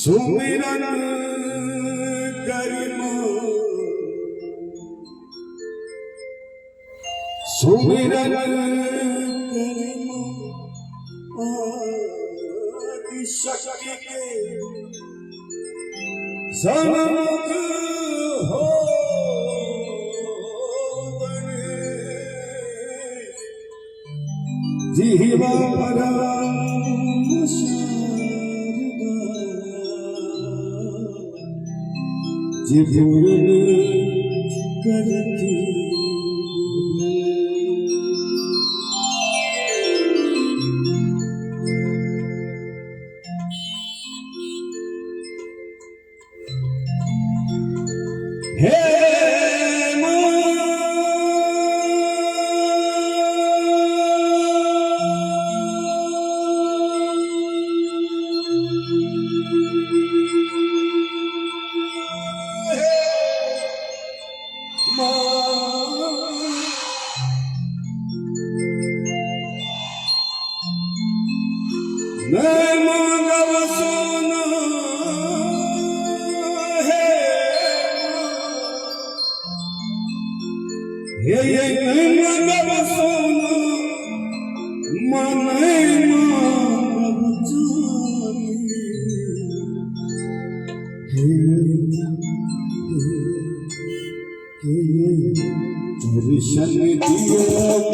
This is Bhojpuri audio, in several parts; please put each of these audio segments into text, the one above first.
सुमिरन करिमा सुमिरन करिमा आदि शक्ति के सन्मुख हो बने जीवा परम जीवन करती हे मैं मांगव सोना हे मांगव सोना मन मांगव दर्शन दिया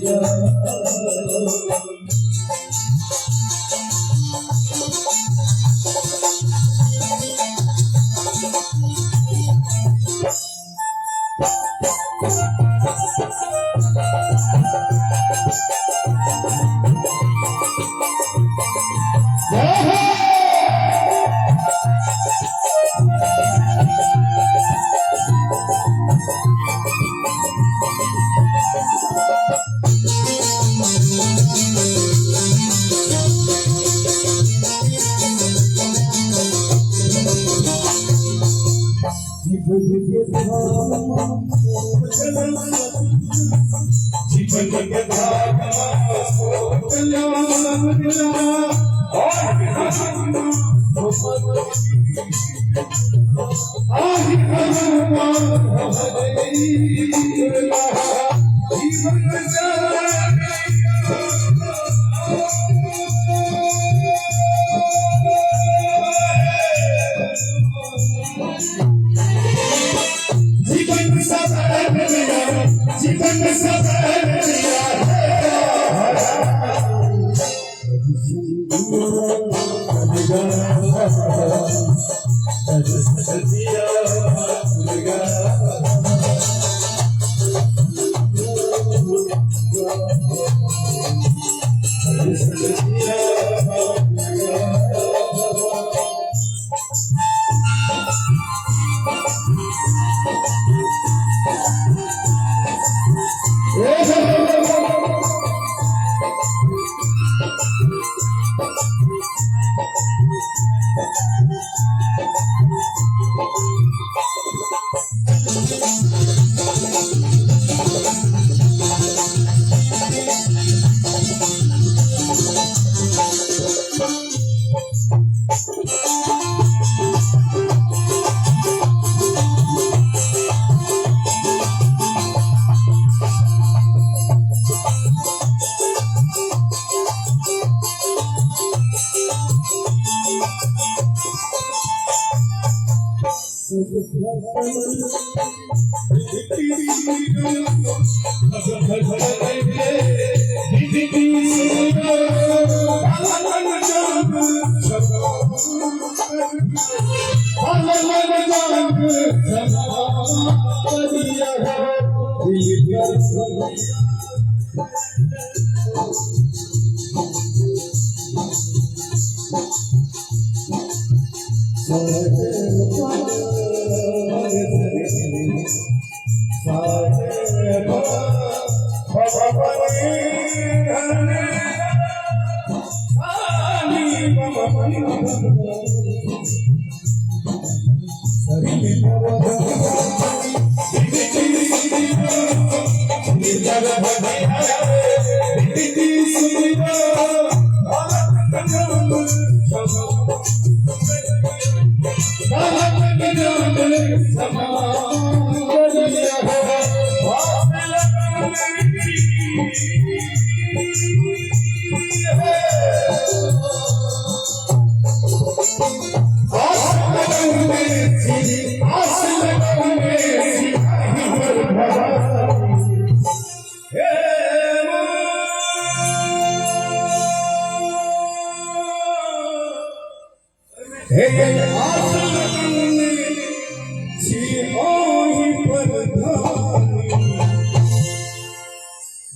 Yeah. जीवन के भाग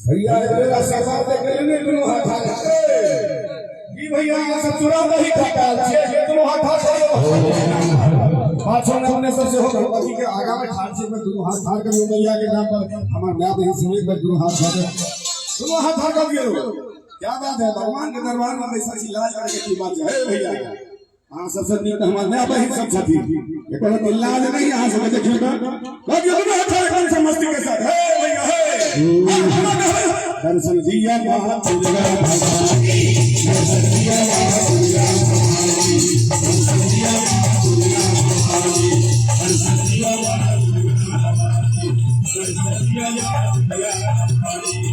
भैया मेरा सफा देख लेने तुम हाथ की भैया सब चुरा नहीं खाता छे तुम हाथ पाछो ने अपने सबसे हो गणपति के आगा में ठाड़ से में तुम हाथ ठाड़ करियो मैया के नाम पर हमार नया बहन समेत में तुम हाथ ठाड़ कर दियो क्या बात है भगवान के दरबार में ऐसा इलाज करके की बात है भैया हां सबसे नीक हमार नया बहन सब साथी ये कोनो इलाज नहीं यहां से देखिए तो लग ये हाथ ठाड़ से मस्ती के साथ है भैया है दर्शन दिया बात दुर्गा भवानी दर्शन दिया बात दुर्गा भवानी दर्शन दिया बात दुर्गा भवानी दर्शन दिया बात दुर्गा भवानी दर्शन दिया बात दुर्गा भवानी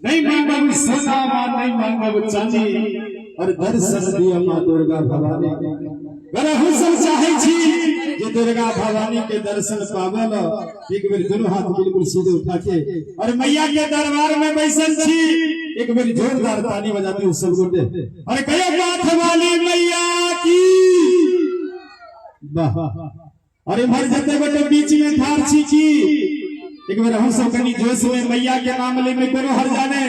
नहीं मांगब सोना नहीं मांगब चांदी और दर्शन दिया मां दुर्गा भवानी बड़ा हुसन चाहे छी जे दुर्गा भवानी के दर्शन पावल एक बेर दोनों हाथ बिल्कुल सीधे उठा के और मैया के दरबार में बैसल छी एक बेर जोरदार ताली बजाते हो सब गोटे और कहो माथ वाली मैया की वाह अरे भर जते गोटे बीच में ठाड़ छी की एक बार हम सब कनी जोश में मैया के नाम ले में करो हर जाने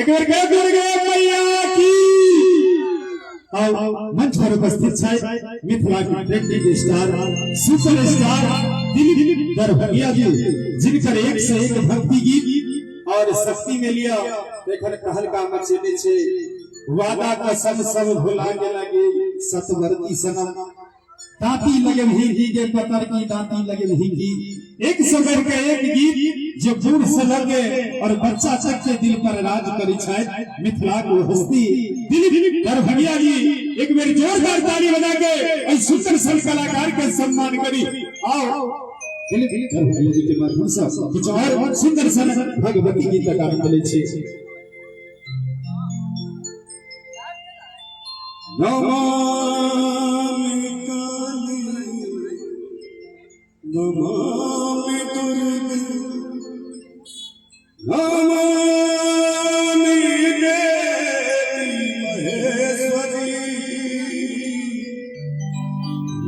एक बार कह दुर्गा मैया की और मंच पर उपस्थित है मिथिला की trending star super star Dilip Darbhangiya ji, जिनकर एक से एक भक्ति गीत और शक्ति में लिया देखन कहल का मचेने छे वादा कसम सब भुलाने लगे सतवर्ती सनम दाती लगे भीगी के पतर की दाती लगे भीगी। एक समय का एक गीत जो दूर से लगे और बच्चा तक के दिल पर राज करी छे मिथिला को हस्ती दिलीप दरभंगिया जी, एक बार जोरदार ताली बजा के इस सुंदर सन कलाकार के सम्मान करी। आओ दिलीप दरभंगिया जी के माध्यम से कुछ और सुंदर सन भगवती गीत गान मिले छे। नमामि काली नमामि दुर्गे नमामि देवी महेश्वरी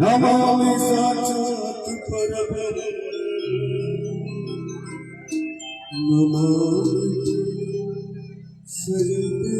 नमामि साक्षात् परब्रह्म नमामि सर्वेश्वरी।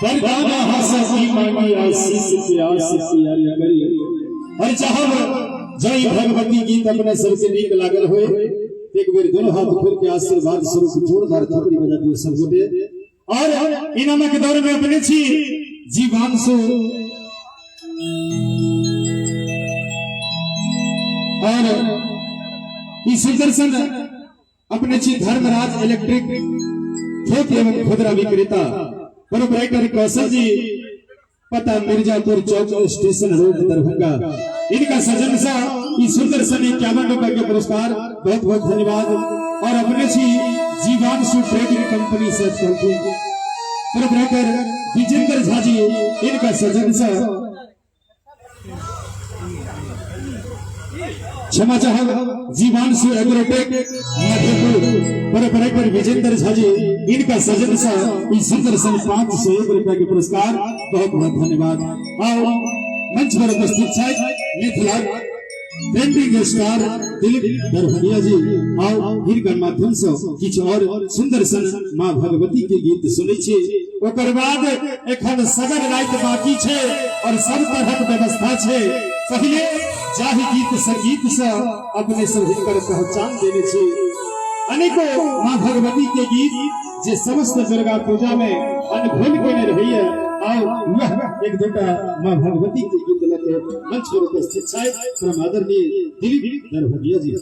बरगाना हंसी मांगी आशीष प्यास प्यारी करी और चाहब जय भगवती गीत अपने सबसे नीक लागल होए एक बेर दोनों हाथ खोल के आशीर्वाद स्वरूप जोरदार थपड़ी बजा दियो सब गोटे और इनाम के दौर में अपने छी जीवांशु और इस सुदर्शन अपने छी धर्मराज इलेक्ट्रिक थोक एवं खुदरा विक्रेता प्रोपराइटर कौशल जी पता मिर्जापुर चौक स्टेशन रोड दरभंगा इनका सजन सा इस सुंदर सन 51 रुपए के पुरस्कार बहुत बहुत धन्यवाद और अपने सी जीवांशु ट्रेडिंग कंपनी से प्रोपराइटर विजेंद्र झा जी इनका सजन सा क्षमा चाहब जीवांशु एग्रोटेक मधुपुर प्रोपराइटर विजेंद्र झा जी इनका सजन सा इस सुंदर सन 501 रुपए के पुरस्कार बहुत बहुत धन्यवाद और मंच पर उपस्थित है मिथिला पेंटिंग स्टार दिलीप दरभंगिया जी और इनका माध्यम से किछ और सुंदर सन मां भगवती के गीत सुनै छी ओकर बाद एखन सगर रात बाकी छे और सब तरहक व्यवस्था छे पहले जाहि गीत संगीत से अपने सब हिनकर पहचान देने छी अनेको मां भगवती के गीत जे समस्त दुर्गा पूजा में अनभूल केने रहिए और वह एक दूटा मां भगवती के गीत लेके मंच पर उपस्थित है परम आदरणीय दिलीप दरभंगिया जी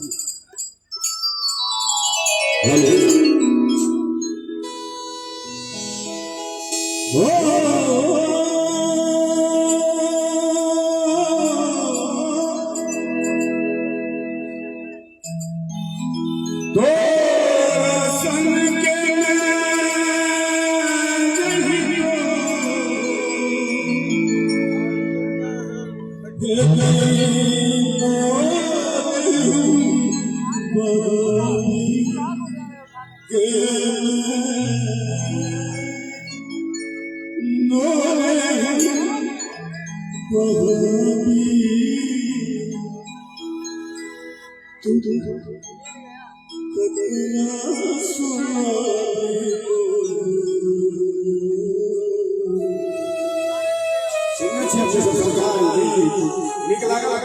निकला क्या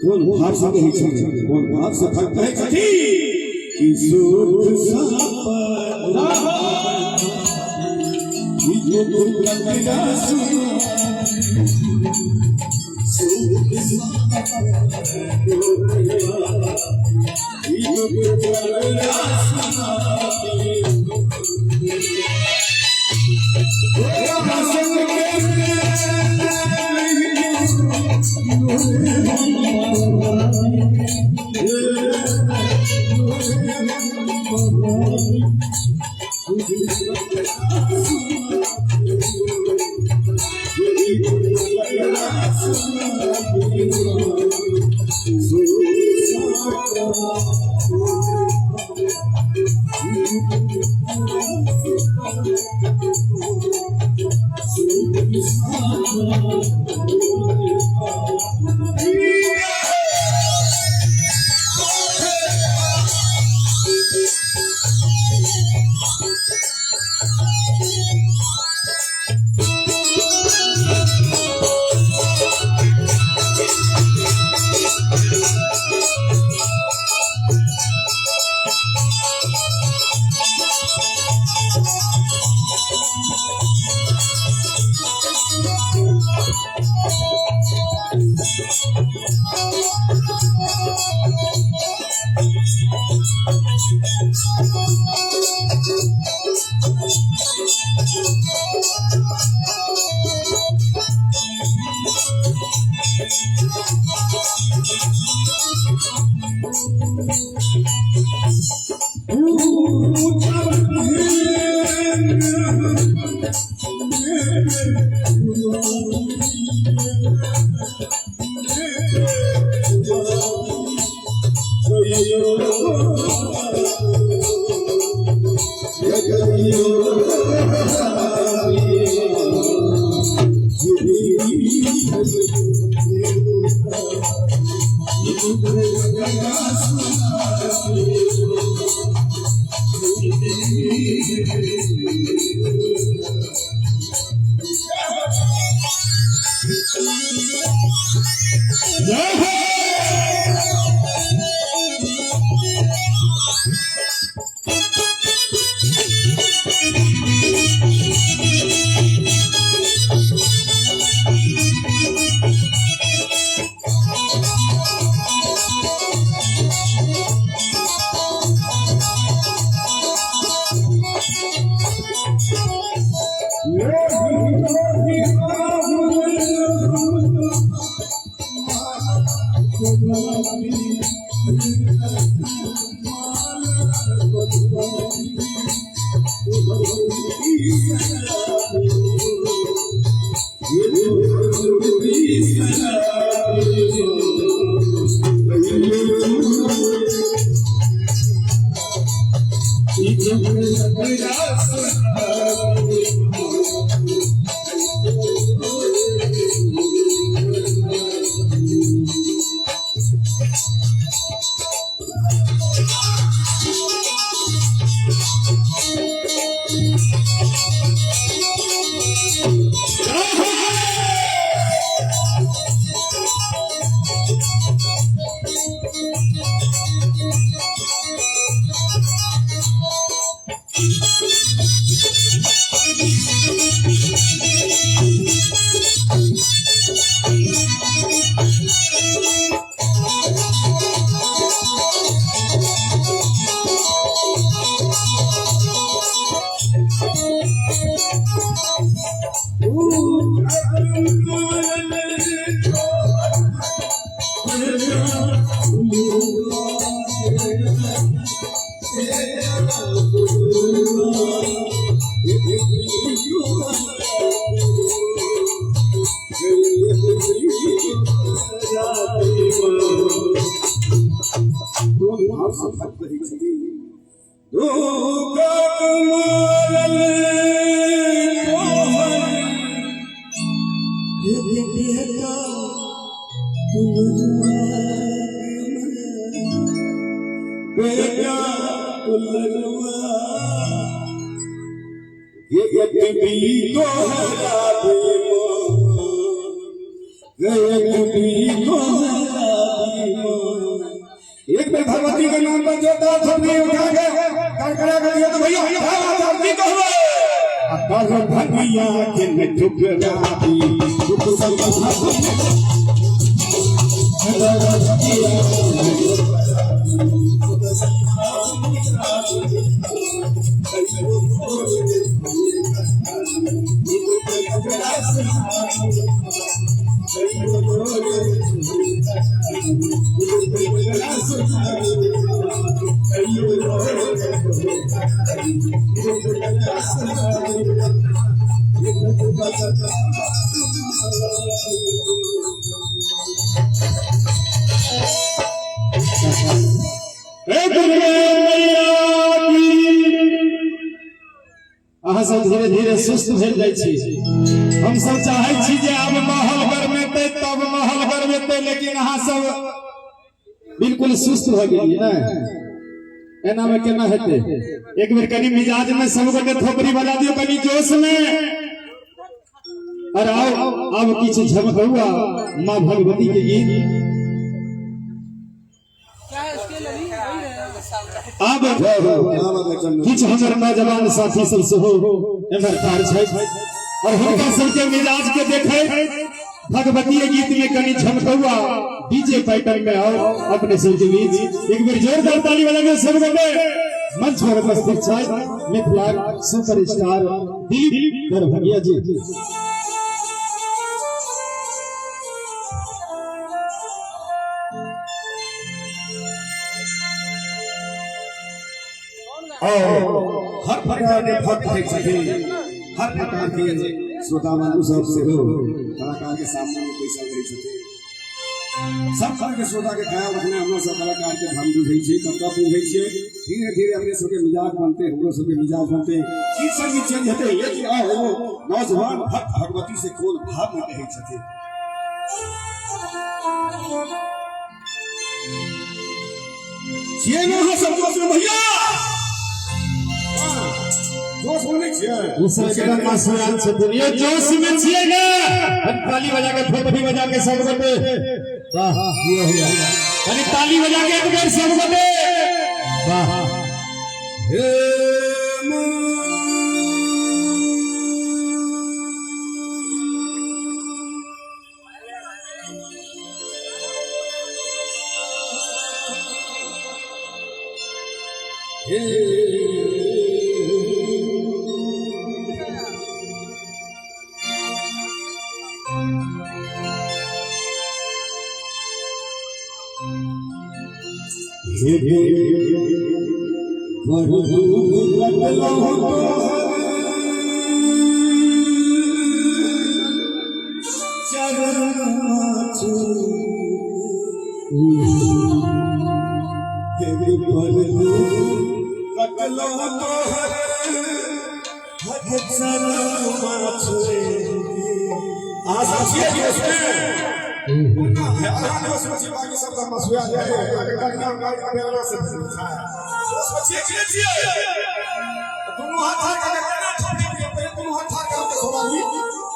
कौन भाव से नहीं छे कौन भाव से भक्त है सखी कि सुख संपदा ये दुख लगेगा सुना सुख संपदा ये दुख लगेगा सुना एक बार भगवती के नाम पर जो दांत हमने उठा के कड़कड़ा कर दिया तो भैया धरती को कर भगैया के न ठुकरा दी दुख सब अहाँ सब धीरे धीरे सुस्त भेल जाइ छी। हम सब चाहे छी जे आब महल गरमेतै तब महल गरमेतै, लेकिन अहाँ सब बिल्कुल सुस्त भ गेलियै ने। एना में केना हेतै? एक बेर कनी मिजाज में सब गोटे थोपड़ी बजा दियो, कनी जोश में। और आओ अब किछु झमकौआ माँ भगवती के गीत। अब किछु हमर नौजवान साथी सब सेहो एम्हर ठाढ़ छथि और हुनका सबके मिजाज के देखे भगवती गीत में कनी झमकौआ डीजे पैटर्न में आओ अपने सबके बीच। एक बार जोरदार ताली बजाइए सब गोटे। मंच पर उपस्थित छथि मिथिला सुपरस्टार दिलीप दरभंगिया जी। और हर प्रकार के भक्त है सभी, हर प्रकार के श्रोता बंधु सब से हो कलाकार के सामने में कोई सब नहीं सके। सब तरह के श्रोता के ख्याल रखने हम सब कलाकार के हम बुझे छी, कर्तव्य बुझे छी। धीरे धीरे अपने सबके मिजाज बनते, हम सबके मिजाज बनते, चीज सब चेंज होते। लेकिन आओ नौजवान भक्त भगवती से कोन भाव में कहे छथे। जे न सब जोश में भैया जोश में छियै, दूसरा मासूयान छथिन, ये जोश में छियै ने। ताली बजा के थोपड़ी बजा के सब गोटे वाह ये हो गया। कनी ताली बजा के एक बार सब गोटे वाह।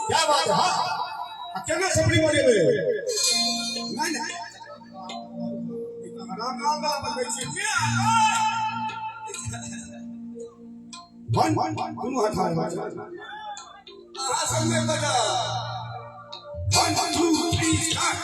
क्या बात है? केना सबरी बजे नहीं नहीं राम राम राम बनबै छी वन दोनों हाथ हाथ आ संगे बजा 1 2 3 स्टार्ट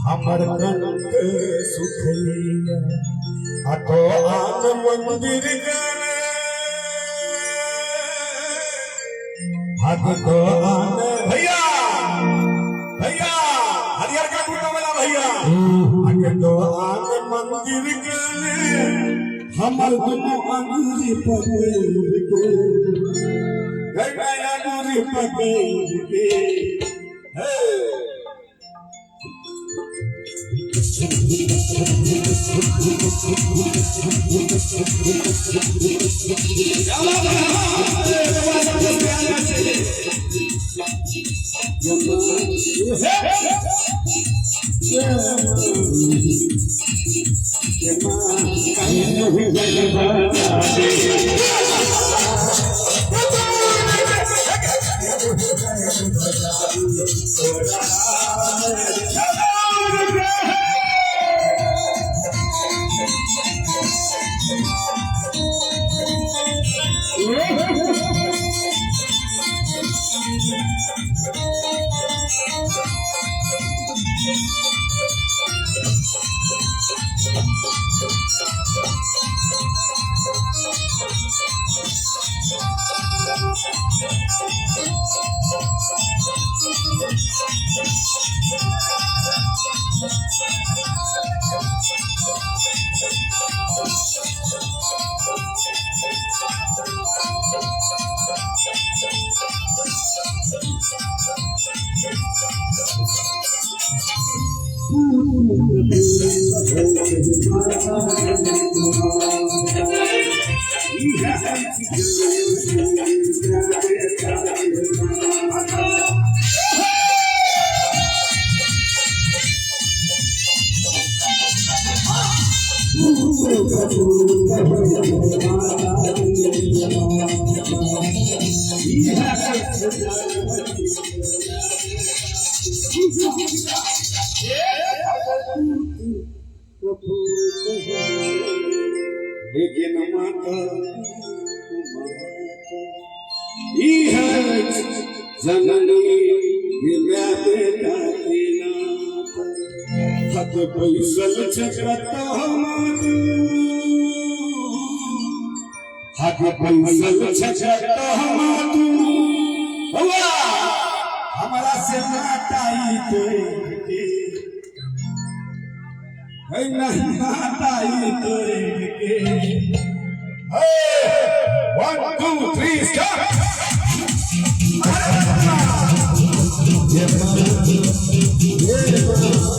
हमर कनक सुखैया अतो आन मंदिर गए तो आन भैया भैया हरियर का टूटा वाला भैया आगे तो आन मंदिर गए हमर दुनु अंगूरी पकड़ के गया अंगूरी पकड़ के लेकिन माता जननी विद्या बेटा हद पैसल जगत आगे पैसल छछट हम तू हुआ हमारा से नाटाई के है नहीं नाटाई के 1 2 3 स्टार्ट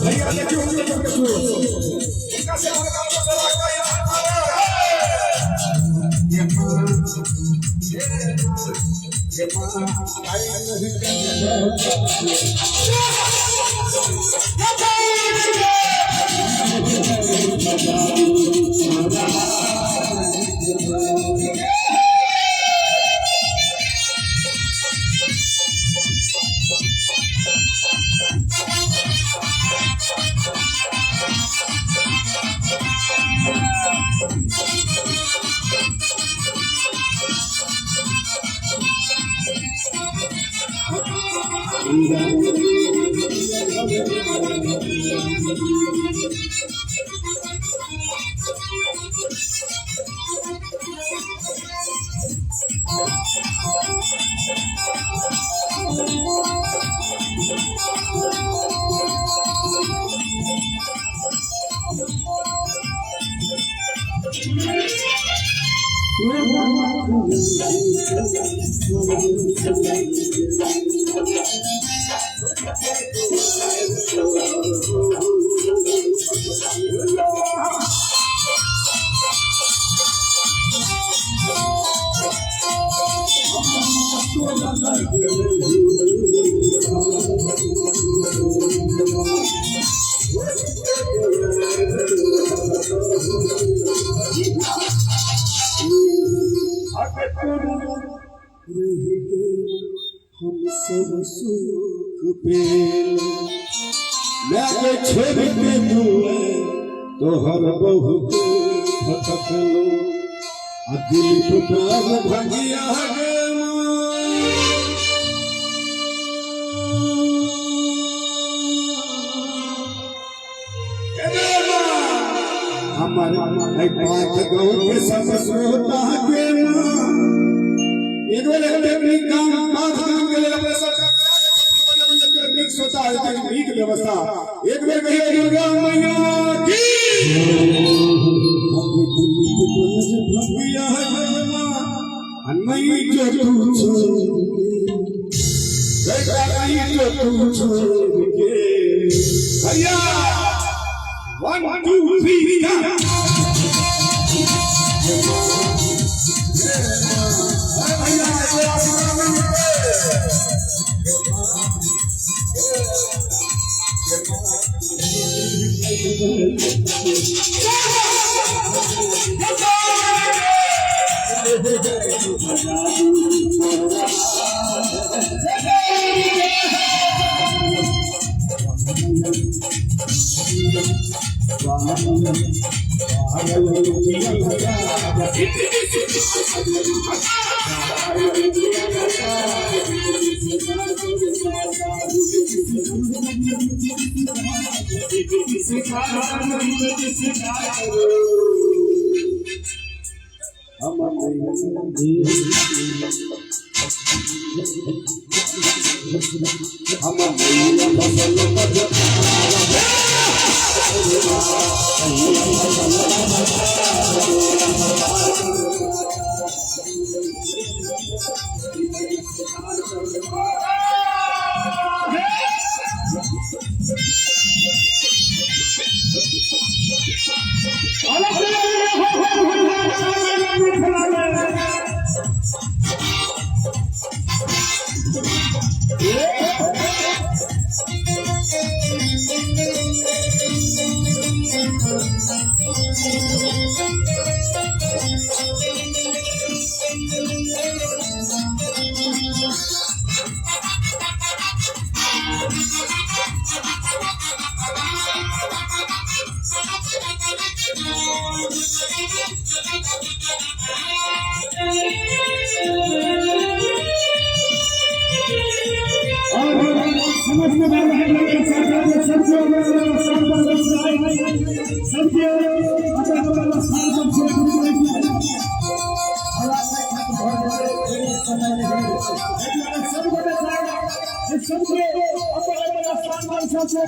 भैया देखिए इनका से काम चला मैं छोड़ के दूए तो हर बहुत भटकलो दिल पुकार भगिया हमारे पाठ गौ के सब श्रोता के टेक्निक काम के लिए अपने सब टेक्निक सोचा है टेक्निक व्यवस्था एक बेर कहिए दुर्गा मैया की भगिया नहीं जो तू छोड़ के भैया 1 2 3 सबके अपने अपने स्थान पर सबसे